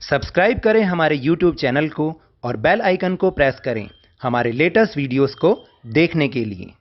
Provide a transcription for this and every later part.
Subscribe करें हमारे YouTube channel को और बेल आइकन को प्रेस करें हमारे लेटेस्ट वीडियोस को देखने के लिए।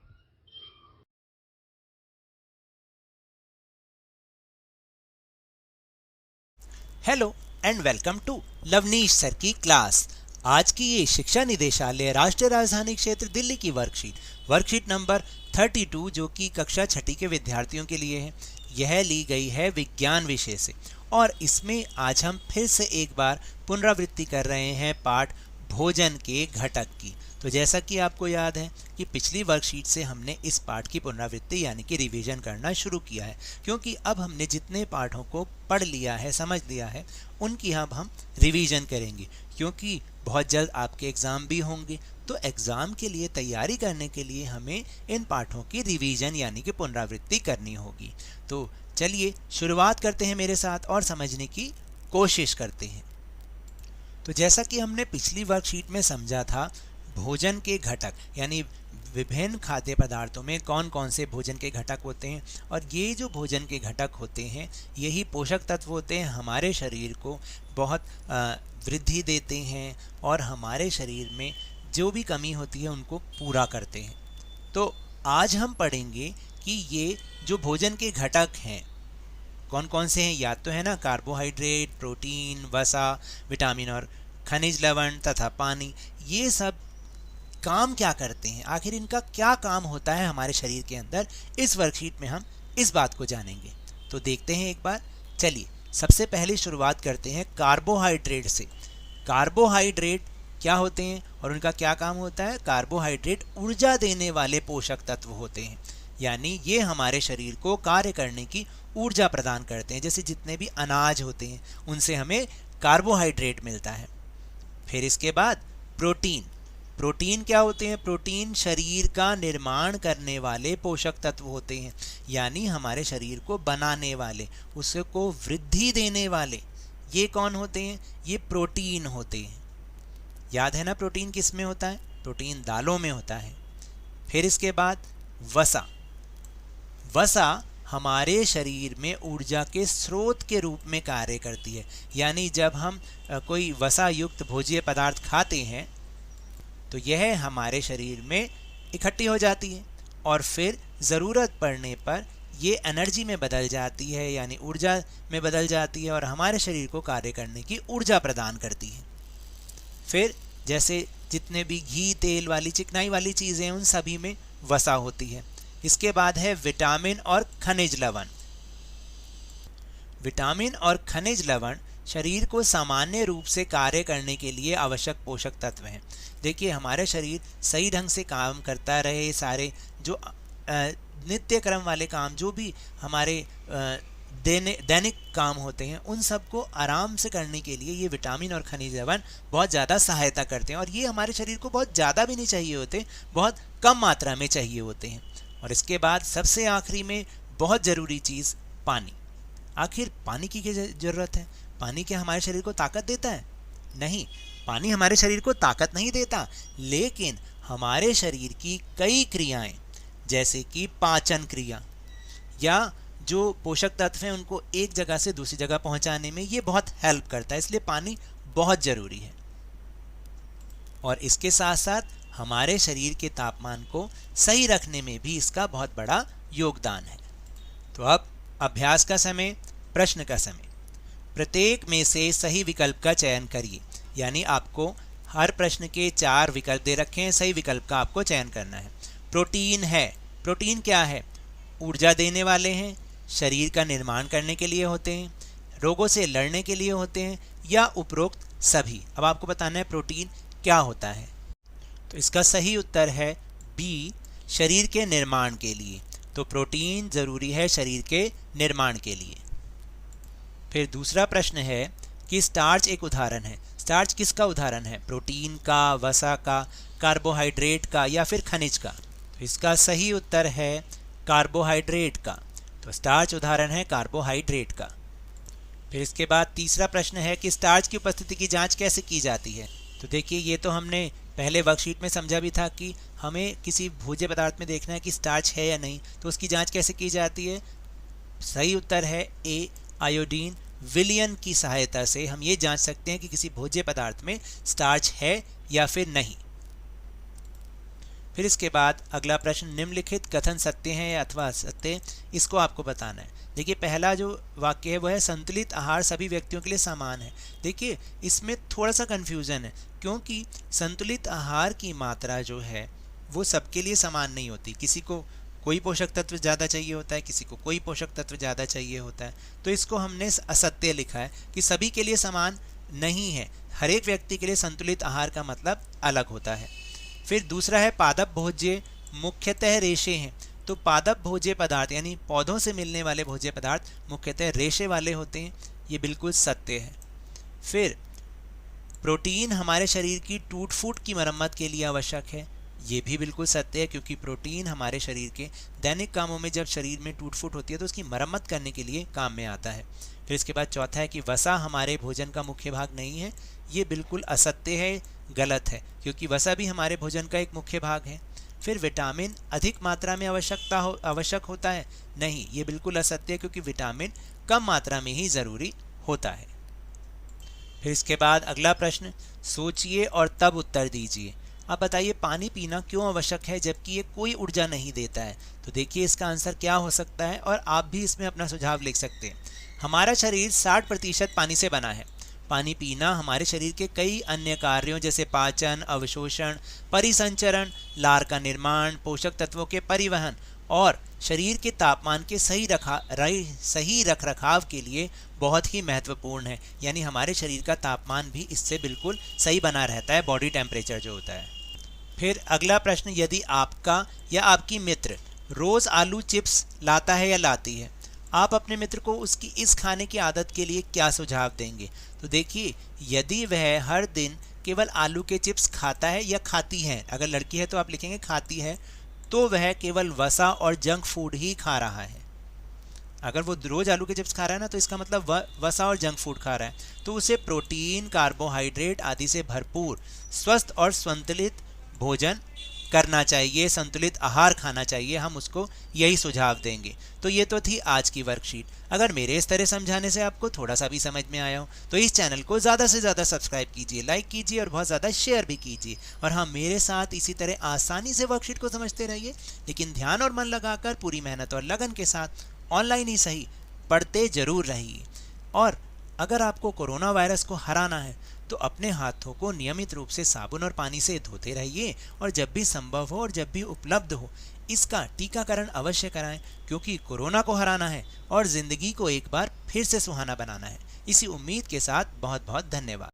Hello and welcome to Lavneesh sir की क्लास। आज की ये शिक्षा निदेशालय राष्ट्रीय राजधानी क्षेत्र दिल्ली की वर्कशीट नंबर 32 जो कि कक्षा छठी के विद्यार्थियों के लिए है, यह ली गई है विज्ञान विषय से। और इसमें आज हम फिर से एक बार पुनरावृत्ति कर रहे हैं पाठ भोजन के घटक की। तो जैसा कि आपको याद है कि पिछली वर्कशीट से हमने इस पाठ की पुनरावृत्ति यानी कि रिवीजन करना शुरू किया है, क्योंकि अब हमने जितने पाठों को पढ़ लिया है, समझ लिया है, उनकी अब हम रिवीजन करेंगे, क्योंकि बहुत जल्द आपके एग्ज़ाम भी होंगे। तो एग्ज़ाम के लिए तैयारी करने के लिए हमें इन पाठों की रिवीजन यानी कि पुनरावृत्ति करनी होगी। तो चलिए शुरुआत करते हैं मेरे साथ और समझने की कोशिश करते हैं। तो जैसा कि हमने पिछली वर्कशीट में समझा था, भोजन के घटक यानी विभिन्न खाद्य पदार्थों में कौन कौन से भोजन के घटक होते हैं, और ये जो भोजन के घटक होते हैं यही पोषक तत्व होते हैं, हमारे शरीर को बहुत वृद्धि देते हैं और हमारे शरीर में जो भी कमी होती है उनको पूरा करते हैं। तो आज हम पढ़ेंगे कि ये जो भोजन के घटक हैं कौन कौन से हैं। याद तो है ना, कार्बोहाइड्रेट, प्रोटीन, वसा, विटामिन और खनिज लवण तथा पानी। ये सब काम क्या करते हैं, आखिर इनका क्या काम होता है हमारे शरीर के अंदर, इस वर्कशीट में हम इस बात को जानेंगे। तो देखते हैं एक बार। चलिए सबसे पहले शुरुआत करते हैं कार्बोहाइड्रेट से। कार्बोहाइड्रेट क्या होते हैं और उनका क्या काम होता है। कार्बोहाइड्रेट ऊर्जा देने वाले पोषक तत्व होते हैं, यानी ये हमारे शरीर को कार्य करने की ऊर्जा प्रदान करते हैं। जैसे जितने भी अनाज होते हैं उनसे हमें कार्बोहाइड्रेट मिलता है। फिर इसके बाद प्रोटीन क्या होते हैं। प्रोटीन शरीर का निर्माण करने वाले पोषक तत्व होते हैं, यानी हमारे शरीर को बनाने वाले, उसको वृद्धि देने वाले, ये कौन होते हैं, ये प्रोटीन होते हैं। याद है ना प्रोटीन किस में होता है, प्रोटीन दालों में होता है। फिर इसके बाद वसा हमारे शरीर में ऊर्जा के स्रोत के रूप में कार्य करती है, यानी जब हम कोई वसा युक्त भोज्य पदार्थ खाते हैं तो यह हमारे शरीर में इकट्ठी हो जाती है और फिर ज़रूरत पड़ने पर ये एनर्जी में बदल जाती है, यानी ऊर्जा में बदल जाती है और हमारे शरीर को कार्य करने की ऊर्जा प्रदान करती है। फिर जैसे जितने भी घी, तेल वाली, चिकनाई वाली चीज़ें, उन सभी में वसा होती है। इसके बाद है विटामिन और खनिज लवण। विटामिन और खनिज लवण शरीर को सामान्य रूप से कार्य करने के लिए आवश्यक पोषक तत्व हैं। देखिए हमारे शरीर सही ढंग से काम करता रहे, सारे जो नित्य क्रम वाले काम, जो भी हमारे दैनिक काम होते हैं, उन सबको आराम से करने के लिए ये विटामिन और खनिज लवण बहुत ज़्यादा सहायता करते हैं। और ये हमारे शरीर को बहुत ज़्यादा भी नहीं चाहिए होते, बहुत कम मात्रा में चाहिए होते हैं। और इसके बाद सबसे आखिरी में बहुत ज़रूरी चीज़ पानी। आखिर पानी की क्या ज़रूरत है। पानी क्या हमारे शरीर को ताकत देता है? नहीं, पानी हमारे शरीर को ताकत नहीं देता, लेकिन हमारे शरीर की कई क्रियाएं जैसे कि पाचन क्रिया या जो पोषक तत्व हैं उनको एक जगह से दूसरी जगह पहुंचाने में ये बहुत हेल्प करता है, इसलिए पानी बहुत ज़रूरी है। और इसके साथ साथ हमारे शरीर के तापमान को सही रखने में भी इसका बहुत बड़ा योगदान है। तो अब अभ्यास का समय, प्रश्न का समय। प्रत्येक में से सही विकल्प का चयन करिए, यानी आपको हर प्रश्न के 4 विकल्प दे रखे हैं, सही विकल्प का आपको चयन करना है। प्रोटीन है, प्रोटीन क्या है, ऊर्जा देने वाले हैं, शरीर का निर्माण करने के लिए होते हैं, रोगों से लड़ने के लिए होते हैं, या उपरोक्त सभी। अब आपको बताना है प्रोटीन क्या होता है। तो इसका सही उत्तर है बी, शरीर के निर्माण के लिए। तो प्रोटीन ज़रूरी है शरीर के निर्माण के लिए। फिर दूसरा प्रश्न है कि स्टार्च एक उदाहरण है। स्टार्च किसका उदाहरण है, प्रोटीन का, वसा का, कार्बोहाइड्रेट का या फिर खनिज का। तो इसका सही उत्तर है कार्बोहाइड्रेट का। तो स्टार्च उदाहरण है कार्बोहाइड्रेट का। फिर इसके बाद तीसरा प्रश्न है कि स्टार्च की उपस्थिति की जांच कैसे की जाती है। तो देखिए ये तो हमने पहले वर्कशीट में समझा भी था कि हमें किसी भोज्य पदार्थ में देखना है कि स्टार्च है या नहीं, तो उसकी जांच कैसे की जाती है। सही उत्तर है ए, आयोडीन विलयन की सहायता से हम ये जांच सकते हैं कि किसी भोज्य पदार्थ में स्टार्च है या फिर नहीं। फिर इसके बाद अगला प्रश्न, निम्नलिखित कथन सत्य है या अथवा असत्य, इसको आपको बताना है। देखिए पहला जो वाक्य है वो है संतुलित आहार सभी व्यक्तियों के लिए समान है। देखिए इसमें थोड़ा सा कन्फ्यूजन है, क्योंकि संतुलित आहार की मात्रा जो है वो सबके लिए समान नहीं होती। किसी को कोई पोषक तत्व ज़्यादा चाहिए होता है, किसी को कोई पोषक तत्व ज़्यादा चाहिए होता है। तो इसको हमने असत्य लिखा है कि सभी के लिए समान नहीं है, हर एक व्यक्ति के लिए संतुलित आहार का मतलब अलग होता है। फिर दूसरा है पादप भोज्य मुख्यतः रेशे हैं। तो पादप भोज्य पदार्थ यानी पौधों से मिलने वाले भोज्य पदार्थ मुख्यतः रेशे वाले होते हैं, ये बिल्कुल सत्य है। फिर प्रोटीन हमारे शरीर की टूट फूट की मरम्मत के लिए आवश्यक है, ये भी बिल्कुल सत्य है, क्योंकि प्रोटीन हमारे शरीर के दैनिक कामों में जब शरीर में टूट फूट होती है तो उसकी मरम्मत करने के लिए काम में आता है। फिर इसके बाद चौथा है कि वसा हमारे भोजन का मुख्य भाग नहीं है, ये बिल्कुल असत्य है, गलत है, क्योंकि वसा भी हमारे भोजन का एक मुख्य भाग है। फिर विटामिन अधिक मात्रा में आवश्यक होता है, नहीं, ये बिल्कुल असत्य है, क्योंकि विटामिन कम मात्रा में ही ज़रूरी होता है। फिर इसके बाद अगला प्रश्न, सोचिए और तब उत्तर दीजिए। अब बताइए पानी पीना क्यों आवश्यक है जबकि ये कोई ऊर्जा नहीं देता है। तो देखिए इसका आंसर क्या हो सकता है और आप भी इसमें अपना सुझाव लिख सकते हैं। हमारा शरीर 60% पानी से बना है। पानी पीना हमारे शरीर के कई अन्य कार्यों जैसे पाचन, अवशोषण, परिसंचरण, लार का निर्माण, पोषक तत्वों के परिवहन और शरीर के तापमान के सही रख रखाव के लिए बहुत ही महत्वपूर्ण है। यानी हमारे शरीर का तापमान भी इससे बिल्कुल सही बना रहता है, बॉडी टेम्परेचर जो होता है। फिर अगला प्रश्न, यदि आपका या आपकी मित्र रोज़ आलू चिप्स लाता है या लाती है, आप अपने मित्र को उसकी इस खाने की आदत के लिए क्या सुझाव देंगे। तो देखिए यदि वह हर दिन केवल आलू के चिप्स खाता है या खाती है, अगर लड़की है तो आप लिखेंगे खाती है, तो वह केवल वसा और जंक फूड ही खा रहा है। अगर वो रोज आलू के चिप्स खा रहा है ना, तो इसका मतलब वसा और जंक फूड खा रहा है। तो उसे प्रोटीन, कार्बोहाइड्रेट आदि से भरपूर स्वस्थ और संतुलित भोजन करना चाहिए, संतुलित आहार खाना चाहिए, हम उसको यही सुझाव देंगे। तो ये तो थी आज की वर्कशीट। अगर मेरे इस तरह समझाने से आपको थोड़ा सा भी समझ में आया हो तो इस चैनल को ज़्यादा से ज़्यादा सब्सक्राइब कीजिए, लाइक कीजिए और बहुत ज़्यादा शेयर भी कीजिए। और हाँ, मेरे साथ इसी तरह आसानी से वर्कशीट को समझते रहिए, लेकिन ध्यान और मन लगाकर पूरी मेहनत और लगन के साथ ऑनलाइन ही सही पढ़ते जरूर रहिए। और अगर आपको कोरोना वायरस को हराना है तो अपने हाथों को नियमित रूप से साबुन और पानी से धोते रहिए और जब भी संभव हो और जब भी उपलब्ध हो इसका टीकाकरण अवश्य कराएं, क्योंकि कोरोना को हराना है और जिंदगी को एक बार फिर से सुहाना बनाना है। इसी उम्मीद के साथ बहुत बहुत धन्यवाद।